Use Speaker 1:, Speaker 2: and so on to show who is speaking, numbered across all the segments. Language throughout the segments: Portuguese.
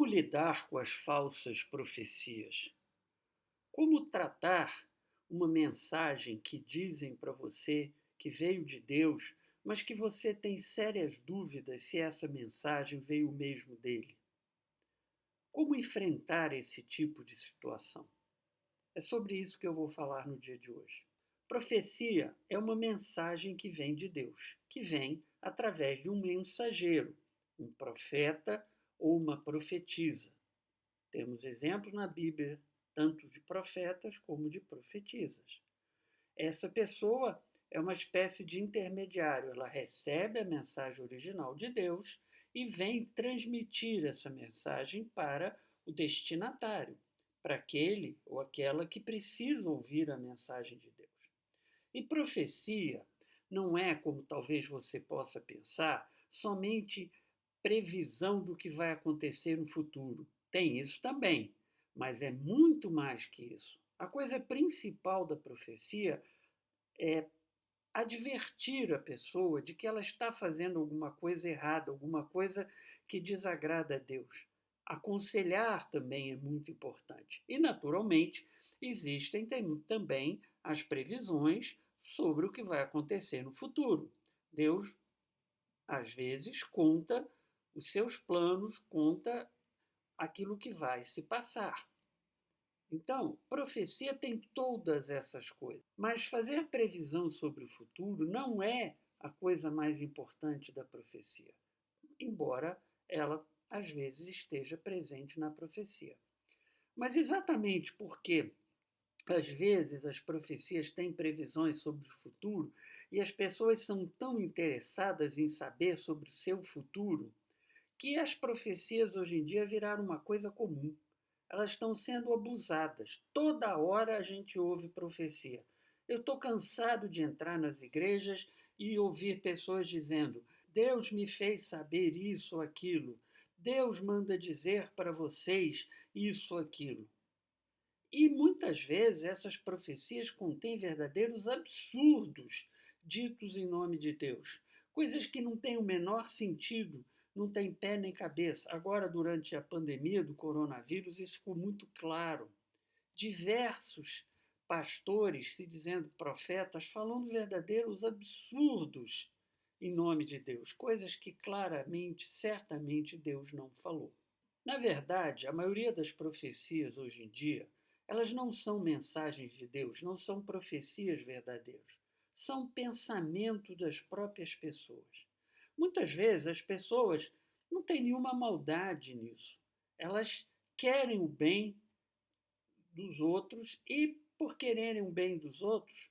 Speaker 1: lidar com as falsas profecias? Como tratar uma mensagem que dizem para você que veio de Deus, mas que você tem sérias dúvidas se essa mensagem veio mesmo dele? Como enfrentar esse tipo de situação? É sobre isso que eu vou falar no dia de hoje. Profecia é uma mensagem que vem de Deus, que vem através de um mensageiro, um profeta ou uma profetisa. Temos exemplos na Bíblia, tanto de profetas como de profetisas. Essa pessoa é uma espécie de intermediário, ela recebe a mensagem original de Deus e vem transmitir essa mensagem para o destinatário, para aquele ou aquela que precisa ouvir a mensagem de Deus. E profecia não é, como talvez você possa pensar, somente previsão do que vai acontecer no futuro. Tem isso também, mas é muito mais que isso. A coisa principal da profecia é advertir a pessoa de que ela está fazendo alguma coisa errada, alguma coisa que desagrada a Deus. Aconselhar também é muito importante. E, naturalmente, existem também as previsões sobre o que vai acontecer no futuro. Deus, às vezes, conta os seus planos, conta aquilo que vai se passar. Então, profecia tem todas essas coisas. Mas fazer previsão sobre o futuro não é a coisa mais importante da profecia, embora ela às vezes esteja presente na profecia. Mas exatamente porque às vezes as profecias têm previsões sobre o futuro e as pessoas são tão interessadas em saber sobre o seu futuro que as profecias hoje em dia viraram uma coisa comum. Elas estão sendo abusadas. Toda hora a gente ouve profecia. Eu estou cansado de entrar nas igrejas e ouvir pessoas dizendo: Deus me fez saber isso ou aquilo. Deus manda dizer para vocês isso ou aquilo. E muitas vezes essas profecias contêm verdadeiros absurdos ditos em nome de Deus. Coisas que não têm o menor sentido, não têm pé nem cabeça. Agora, durante a pandemia do coronavírus, isso ficou muito claro. Diversos pastores se dizendo profetas, falando verdadeiros absurdos em nome de Deus, coisas que claramente, certamente Deus não falou. Na verdade, a maioria das profecias hoje em dia, elas não são mensagens de Deus, não são profecias verdadeiras. São pensamentos das próprias pessoas. Muitas vezes as pessoas não têm nenhuma maldade nisso. Elas querem o bem dos outros e, por quererem o bem dos outros,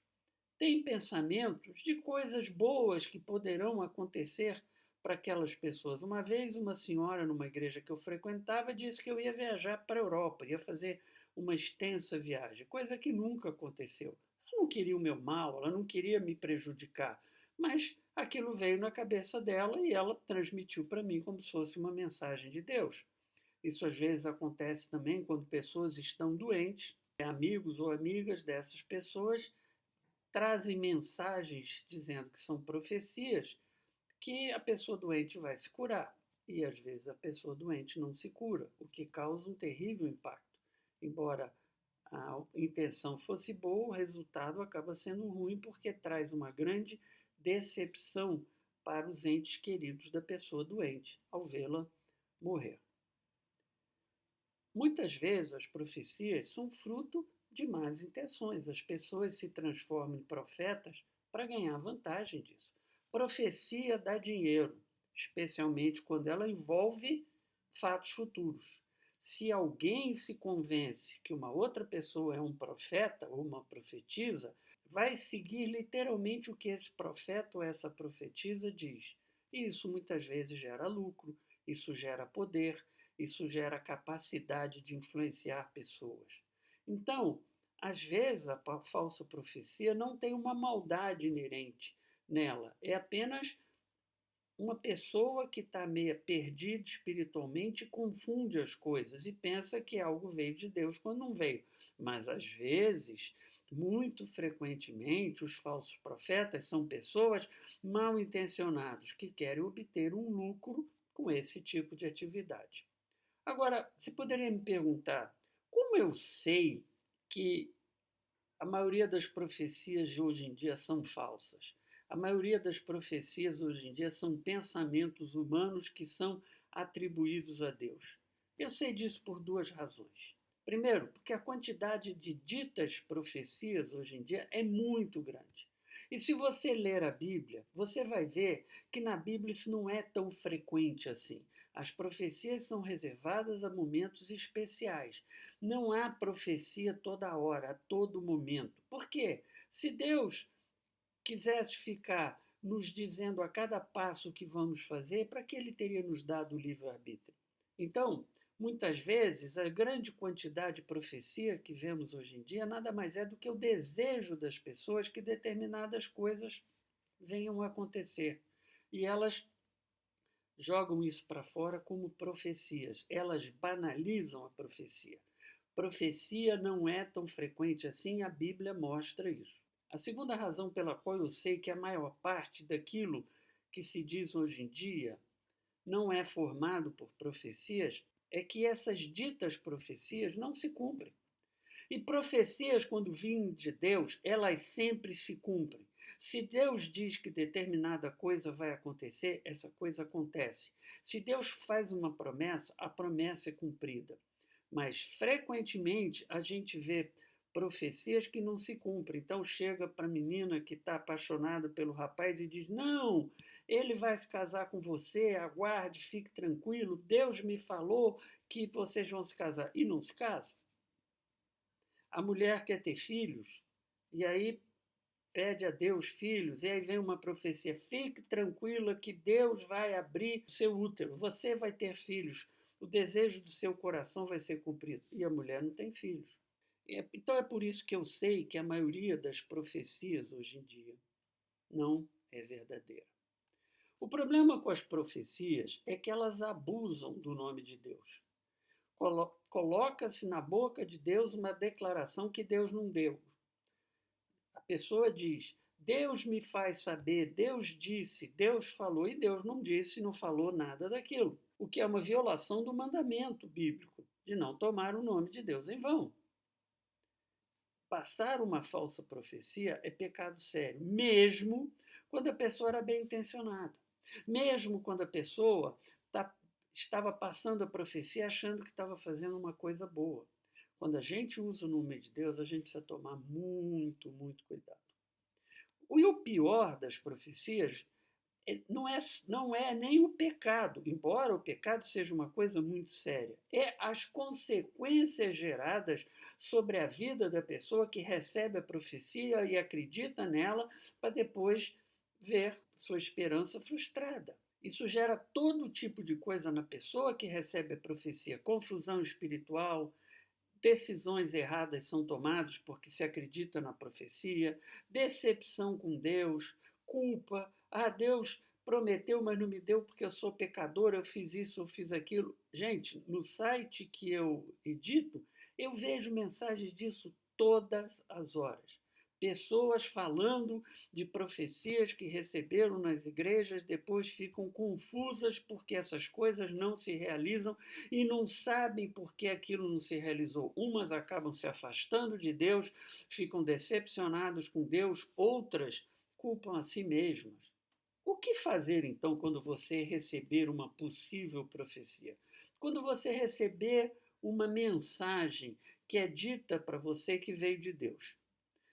Speaker 1: têm pensamentos de coisas boas que poderão acontecer para aquelas pessoas. Uma vez, uma senhora numa igreja que eu frequentava disse que eu ia viajar para a Europa, ia fazer uma extensa viagem, coisa que nunca aconteceu. Ela não queria o meu mal, ela não queria me prejudicar, mas aquilo veio na cabeça dela e ela transmitiu para mim como se fosse uma mensagem de Deus. Isso às vezes acontece também quando pessoas estão doentes, amigos ou amigas dessas pessoas trazem mensagens dizendo que são profecias que a pessoa doente vai se curar. E às vezes a pessoa doente não se cura, o que causa um terrível impacto. Embora a intenção fosse boa, o resultado acaba sendo ruim porque traz uma grande decepção para os entes queridos da pessoa doente ao vê-la morrer. Muitas vezes as profecias são fruto de más intenções. As pessoas se transformam em profetas para ganhar vantagem disso. Profecia dá dinheiro, especialmente quando ela envolve fatos futuros. Se alguém se convence que uma outra pessoa é um profeta ou uma profetisa, vai seguir literalmente o que esse profeta ou essa profetisa diz. E isso muitas vezes gera lucro, isso gera poder, isso gera capacidade de influenciar pessoas. Então, às vezes, a falsa profecia não tem uma maldade inerente nela. É apenas uma pessoa que está meio perdida espiritualmente e confunde as coisas e pensa que algo veio de Deus quando não veio. Mas, às vezes, muito frequentemente, os falsos profetas são pessoas mal intencionadas que querem obter um lucro com esse tipo de atividade. Agora, você poderia me perguntar, como eu sei que a maioria das profecias de hoje em dia são falsas? A maioria das profecias hoje em dia são pensamentos humanos que são atribuídos a Deus. Eu sei disso por duas razões. Primeiro, porque a quantidade de ditas profecias hoje em dia é muito grande. E se você ler a Bíblia, você vai ver que na Bíblia isso não é tão frequente assim. As profecias são reservadas a momentos especiais. Não há profecia toda hora, a todo momento. Por quê? Se Deus quisesse ficar nos dizendo a cada passo o que vamos fazer, para que ele teria nos dado o livre-arbítrio? Então, muitas vezes, a grande quantidade de profecia que vemos hoje em dia nada mais é do que o desejo das pessoas que determinadas coisas venham a acontecer. E elas jogam isso para fora como profecias. Elas banalizam a profecia. Profecia não é tão frequente assim, a Bíblia mostra isso. A segunda razão pela qual eu sei que a maior parte daquilo que se diz hoje em dia não é formado por profecias é que essas ditas profecias não se cumprem. E profecias, quando vêm de Deus, elas sempre se cumprem. Se Deus diz que determinada coisa vai acontecer, essa coisa acontece. Se Deus faz uma promessa, a promessa é cumprida. Mas, frequentemente, a gente vê profecias que não se cumprem. Então, chega para a menina que está apaixonada pelo rapaz e diz: não, ele vai se casar com você, aguarde, fique tranquilo, Deus me falou que vocês vão se casar. E não se casam. A mulher quer ter filhos, e aí pede a Deus filhos, e aí vem uma profecia: fique tranquila que Deus vai abrir o seu útero, você vai ter filhos, o desejo do seu coração vai ser cumprido. E a mulher não tem filhos. Então é por isso que eu sei que a maioria das profecias hoje em dia não é verdadeira. O problema com as profecias é que elas abusam do nome de Deus. Coloca-se na boca de Deus uma declaração que Deus não deu. A pessoa diz: Deus me faz saber, Deus disse, Deus falou, e Deus não disse, não falou nada daquilo. O que é uma violação do mandamento bíblico de não tomar o nome de Deus em vão. Passar uma falsa profecia é pecado sério, mesmo quando a pessoa era bem intencionada. Mesmo quando a pessoa estava passando a profecia achando que estava fazendo uma coisa boa. Quando a gente usa o nome de Deus, a gente precisa tomar muito, muito cuidado. E o pior das profecias não é nem o pecado, embora o pecado seja uma coisa muito séria, é as consequências geradas sobre a vida da pessoa que recebe a profecia e acredita nela para depois ver sua esperança frustrada. Isso gera todo tipo de coisa na pessoa que recebe a profecia: confusão espiritual, decisões erradas são tomadas porque se acredita na profecia, decepção com Deus, culpa. Ah, Deus prometeu, mas não me deu porque eu sou pecador, eu fiz isso, eu fiz aquilo. Gente, no site que eu edito, eu vejo mensagens disso todas as horas. Pessoas falando de profecias que receberam nas igrejas, depois ficam confusas porque essas coisas não se realizam e não sabem por que aquilo não se realizou. Umas acabam se afastando de Deus, ficam decepcionadas com Deus, outras culpam a si mesmas. O que fazer então quando você receber uma possível profecia? Quando você receber uma mensagem que é dita para você que veio de Deus.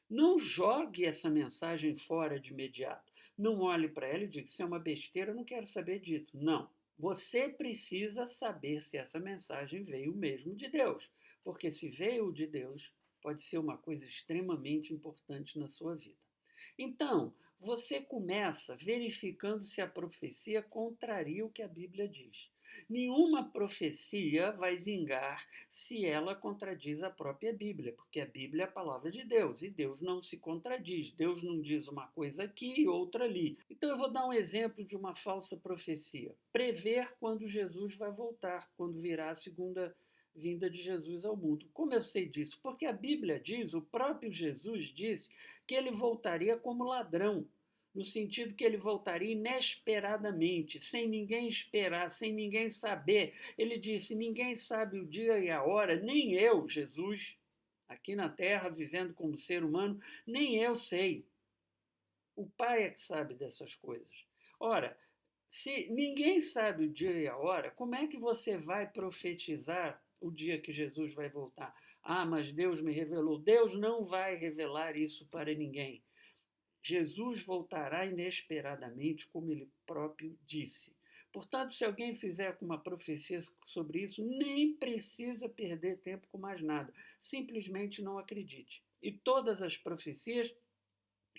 Speaker 1: Não jogue essa mensagem fora de imediato. Não olhe para ela e diga: isso é uma besteira, eu não quero saber disso. Não. Você precisa saber se essa mensagem veio mesmo de Deus. Porque se veio de Deus, pode ser uma coisa extremamente importante na sua vida. Então, você começa verificando se a profecia contraria o que a Bíblia diz. Nenhuma profecia vai vingar se ela contradiz a própria Bíblia, porque a Bíblia é a palavra de Deus e Deus não se contradiz. Deus não diz uma coisa aqui e outra ali. Então eu vou dar um exemplo de uma falsa profecia. Prever quando Jesus vai voltar, quando virá a segunda vinda de Jesus ao mundo. Como eu sei disso? Porque a Bíblia diz, o próprio Jesus disse, que ele voltaria como ladrão. no sentido que ele voltaria inesperadamente, sem ninguém esperar, sem ninguém saber. Ele disse: ninguém sabe o dia e a hora, nem eu, Jesus, aqui na terra, vivendo como ser humano, nem eu sei. O Pai é que sabe dessas coisas. Ora, se ninguém sabe o dia e a hora, como é que você vai profetizar o dia que Jesus vai voltar? Ah, mas Deus me revelou. Deus não vai revelar isso para ninguém. Jesus voltará inesperadamente, como ele próprio disse. Portanto, se alguém fizer uma profecia sobre isso, nem precisa perder tempo com mais nada. Simplesmente não acredite. E todas as profecias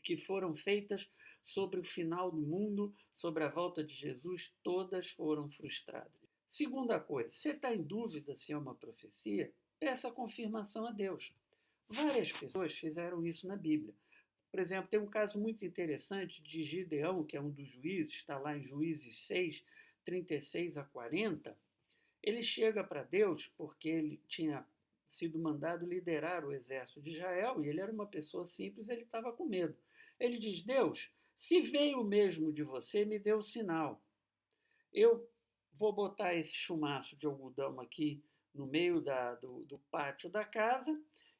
Speaker 1: que foram feitas sobre o final do mundo, sobre a volta de Jesus, todas foram frustradas. Segunda coisa, você está em dúvida se é uma profecia? Peça confirmação a Deus. Várias pessoas fizeram isso na Bíblia. Por exemplo, tem um caso muito interessante de Gideão, que é um dos juízes, está lá em Juízes 6, 36 a 40. Ele chega para Deus porque ele tinha sido mandado liderar o exército de Israel e ele era uma pessoa simples, ele estava com medo. Ele diz: Deus, se veio mesmo de você, me dê o sinal. Eu vou botar esse chumaço de algodão aqui no meio do pátio da casa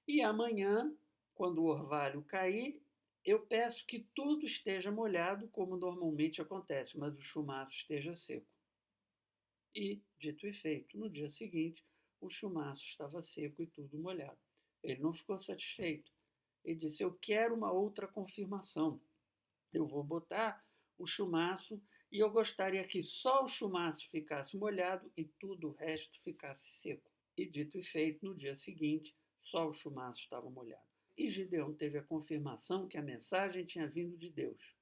Speaker 1: e amanhã, quando o orvalho cair, eu peço que tudo esteja molhado, como normalmente acontece, mas o chumaço esteja seco. E, dito e feito, no dia seguinte, o chumaço estava seco e tudo molhado. Ele não ficou satisfeito. Ele disse: eu quero uma outra confirmação. Eu vou botar o chumaço e eu gostaria que só o chumaço ficasse molhado e tudo o resto ficasse seco. E, dito e feito, no dia seguinte, só o chumaço estava molhado. E Gideão teve a confirmação que a mensagem tinha vindo de Deus.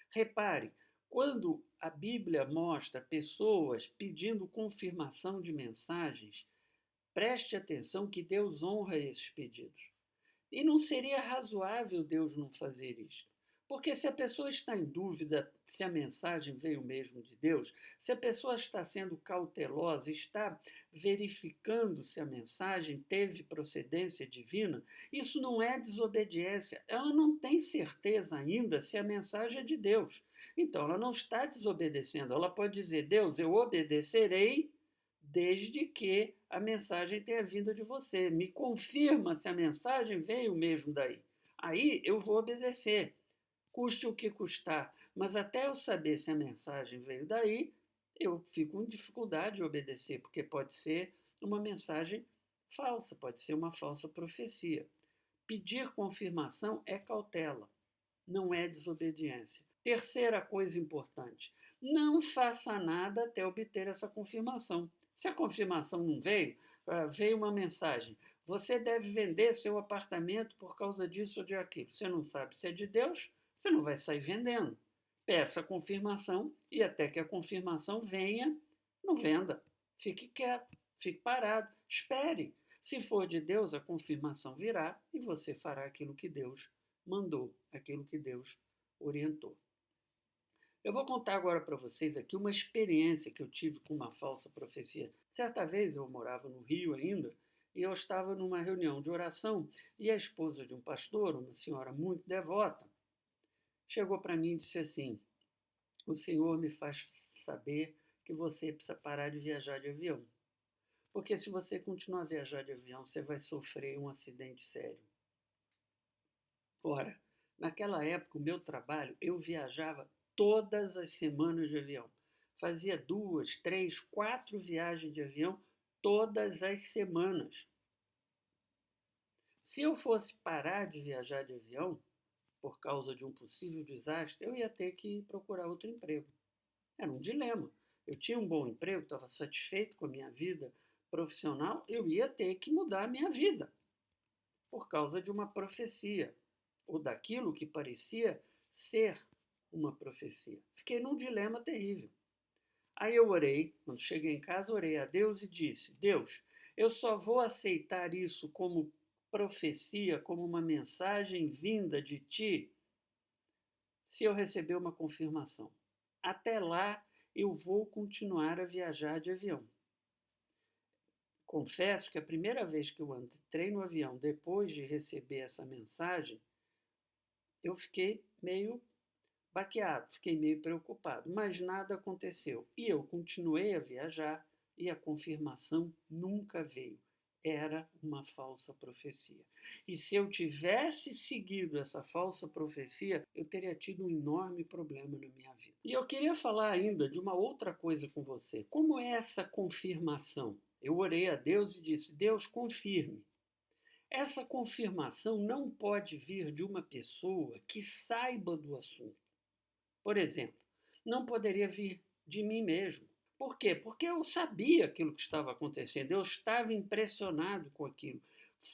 Speaker 1: Repare, quando a Bíblia mostra pessoas pedindo confirmação de mensagens, preste atenção que Deus honra esses pedidos. E não seria razoável Deus não fazer isto. Porque se a pessoa está em dúvida se a mensagem veio mesmo de Deus, se a pessoa está sendo cautelosa, está verificando se a mensagem teve procedência divina, isso não é desobediência. Ela não tem certeza ainda se a mensagem é de Deus. Então, ela não está desobedecendo. Ela pode dizer: Deus, eu obedecerei desde que a mensagem tenha vindo de você. Me confirma se a mensagem veio mesmo daí. Aí eu vou obedecer, custe o que custar. Mas até eu saber se a mensagem veio daí, eu fico com dificuldade de obedecer, porque pode ser uma mensagem falsa, pode ser uma falsa profecia. Pedir confirmação é cautela, não é desobediência. Terceira coisa importante: não faça nada até obter essa confirmação. Se a confirmação não veio, veio uma mensagem: você deve vender seu apartamento por causa disso ou de aquilo. Você não sabe se é de Deus, você não vai sair vendendo. Peça a confirmação e até que a confirmação venha, não venda. Fique quieto, fique parado, espere. Se for de Deus, a confirmação virá e você fará aquilo que Deus mandou, aquilo que Deus orientou. Eu vou contar agora para vocês aqui uma experiência que eu tive com uma falsa profecia. Certa vez eu morava no Rio ainda e eu estava numa reunião de oração e a esposa de um pastor, uma senhora muito devota, chegou para mim e disse assim: o Senhor me faz saber que você precisa parar de viajar de avião. Porque se você continuar a viajar de avião, você vai sofrer um acidente sério. Ora, naquela época, o meu trabalho, eu viajava todas as semanas de avião. Fazia 2, 3, 4 viagens de avião todas as semanas. Se eu fosse parar de viajar de avião, por causa de um possível desastre, eu ia ter que procurar outro emprego. Era um dilema. Eu tinha um bom emprego, estava satisfeito com a minha vida profissional, eu ia ter que mudar a minha vida por causa de uma profecia, ou daquilo que parecia ser uma profecia. Fiquei num dilema terrível. Aí eu orei, quando cheguei em casa, orei a Deus e disse: Deus, eu só vou aceitar isso como profecia, como uma mensagem vinda de ti, se eu receber uma confirmação. Até lá, eu vou continuar a viajar de avião. Confesso que a primeira vez que eu entrei no avião, depois de receber essa mensagem, eu fiquei meio baqueado, fiquei meio preocupado, mas nada aconteceu. E eu continuei a viajar e a confirmação nunca veio. Era uma falsa profecia. E se eu tivesse seguido essa falsa profecia, eu teria tido um enorme problema na minha vida. E eu queria falar ainda de uma outra coisa com você. Como é essa confirmação? Eu orei a Deus e disse: Deus, confirme. Essa confirmação não pode vir de uma pessoa que saiba do assunto. Por exemplo, não poderia vir de mim mesmo. Por quê? Porque eu sabia aquilo que estava acontecendo, eu estava impressionado com aquilo.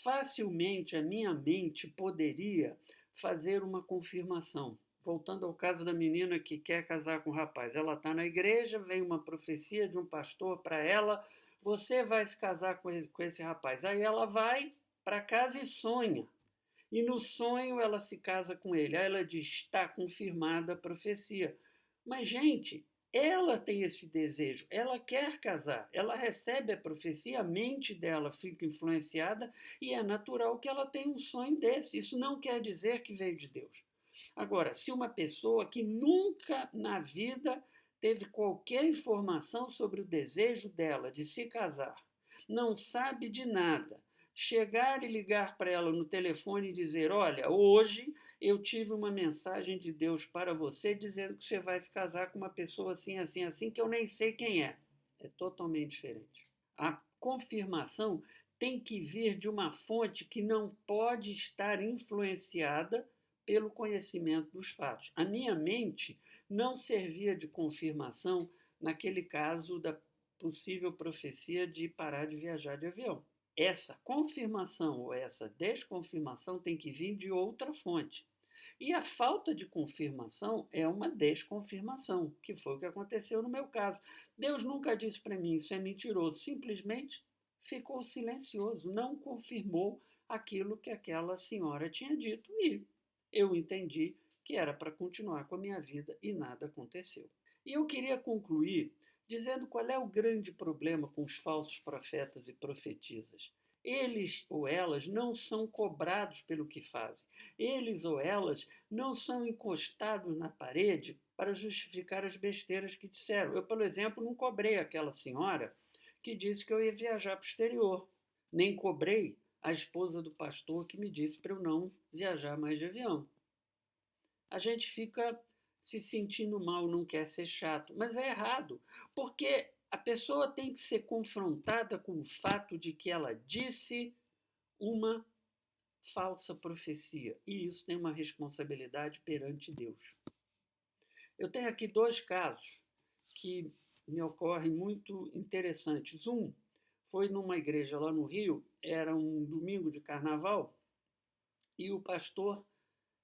Speaker 1: Facilmente a minha mente poderia fazer uma confirmação. Voltando ao caso da menina que quer casar com o rapaz, ela está na igreja, vem uma profecia de um pastor para ela: você vai se casar com esse rapaz. Aí ela vai para casa e sonha. E no sonho ela se casa com ele. Aí ela diz: está confirmada a profecia. Mas, gente, ela tem esse desejo, ela quer casar, ela recebe a profecia, a mente dela fica influenciada e é natural que ela tenha um sonho desse. Isso não quer dizer que veio de Deus. Agora, se uma pessoa que nunca na vida teve qualquer informação sobre o desejo dela de se casar, não sabe de nada, chegar e ligar para ela no telefone e dizer: olha, hoje eu tive uma mensagem de Deus para você dizendo que você vai se casar com uma pessoa assim, assim, assim, que eu nem sei quem é. É totalmente diferente. A confirmação tem que vir de uma fonte que não pode estar influenciada pelo conhecimento dos fatos. A minha mente não servia de confirmação naquele caso da possível profecia de parar de viajar de avião. Essa confirmação ou essa desconfirmação tem que vir de outra fonte. E a falta de confirmação é uma desconfirmação, que foi o que aconteceu no meu caso. Deus nunca disse para mim: isso é mentiroso. Simplesmente ficou silencioso, não confirmou aquilo que aquela senhora tinha dito. E eu entendi que era para continuar com a minha vida e nada aconteceu. E eu queria concluir dizendo qual é o grande problema com os falsos profetas e profetisas. Eles ou elas não são cobrados pelo que fazem. Eles ou elas não são encostados na parede para justificar as besteiras que disseram. Eu, por exemplo, não cobrei aquela senhora que disse que eu ia viajar para o exterior. Nem cobrei a esposa do pastor que me disse para eu não viajar mais de avião. A gente fica se sentindo mal, não quer ser chato, mas é errado, porque a pessoa tem que ser confrontada com o fato de que ela disse uma falsa profecia, e isso tem uma responsabilidade perante Deus. Eu tenho aqui dois casos que me ocorrem muito interessantes. Um foi numa igreja lá no Rio, era um domingo de carnaval, e o pastor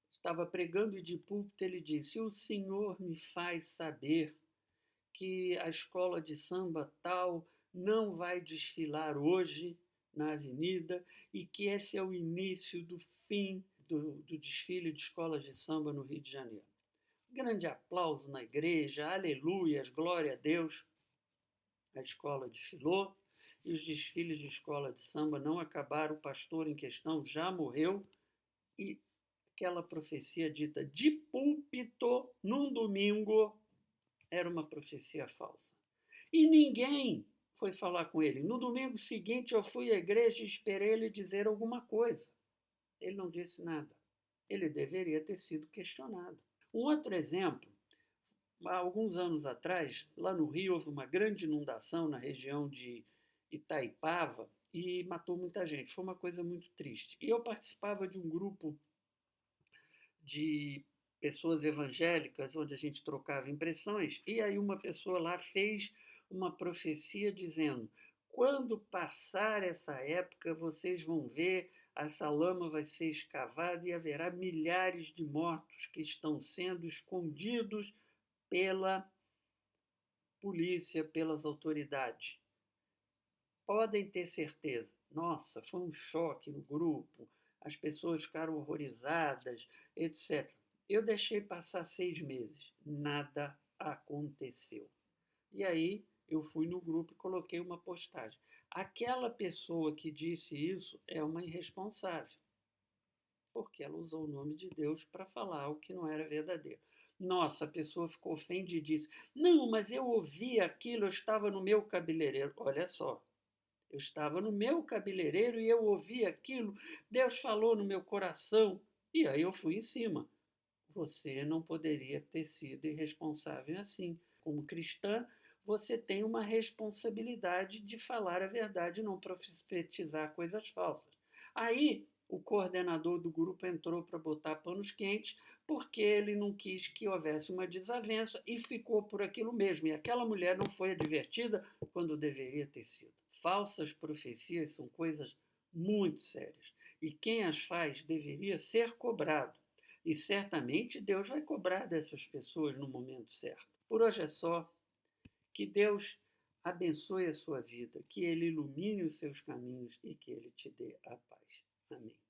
Speaker 1: estava pregando e de púlpito ele disse: o Senhor me faz saber que a escola de samba tal não vai desfilar hoje na avenida e que esse é o início do fim do desfile de escolas de samba no Rio de Janeiro. Grande aplauso na igreja, aleluias, glória a Deus. A escola desfilou e os desfiles de escola de samba não acabaram, o pastor em questão já morreu e aquela profecia dita de púlpito num domingo era uma profecia falsa. E ninguém foi falar com ele. No domingo seguinte eu fui à igreja e esperei ele dizer alguma coisa. Ele não disse nada. Ele deveria ter sido questionado. Um outro exemplo, há alguns anos atrás, lá no Rio houve uma grande inundação na região de Itaipava e matou muita gente. Foi uma coisa muito triste. E eu participava de um grupo de pessoas evangélicas, onde a gente trocava impressões, e aí uma pessoa lá fez uma profecia dizendo: quando passar essa época, vocês vão ver, essa lama vai ser escavada e haverá milhares de mortos que estão sendo escondidos pela polícia, pelas autoridades. Podem ter certeza. Nossa, foi um choque no grupo, as pessoas ficaram horrorizadas, etc. Eu deixei passar 6 meses, nada aconteceu. E aí eu fui no grupo e coloquei uma postagem. Aquela pessoa que disse isso é uma irresponsável, porque ela usou o nome de Deus para falar algo que não era verdadeiro. Nossa, a pessoa ficou ofendida e disse: Não, mas eu ouvi aquilo, eu estava no meu cabeleireiro. Olha só, eu estava no meu cabeleireiro e eu ouvi aquilo, Deus falou no meu coração. E aí eu fui em cima. Você não poderia ter sido irresponsável assim. Como cristã, você tem uma responsabilidade de falar a verdade e não profetizar coisas falsas. Aí o coordenador do grupo entrou para botar panos quentes porque ele não quis que houvesse uma desavença e ficou por aquilo mesmo. E aquela mulher não foi advertida quando deveria ter sido. Falsas profecias são coisas muito sérias e quem as faz deveria ser cobrado. E certamente Deus vai cobrar dessas pessoas no momento certo. Por hoje é só. Que Deus abençoe a sua vida, que Ele ilumine os seus caminhos e que Ele te dê a paz. Amém.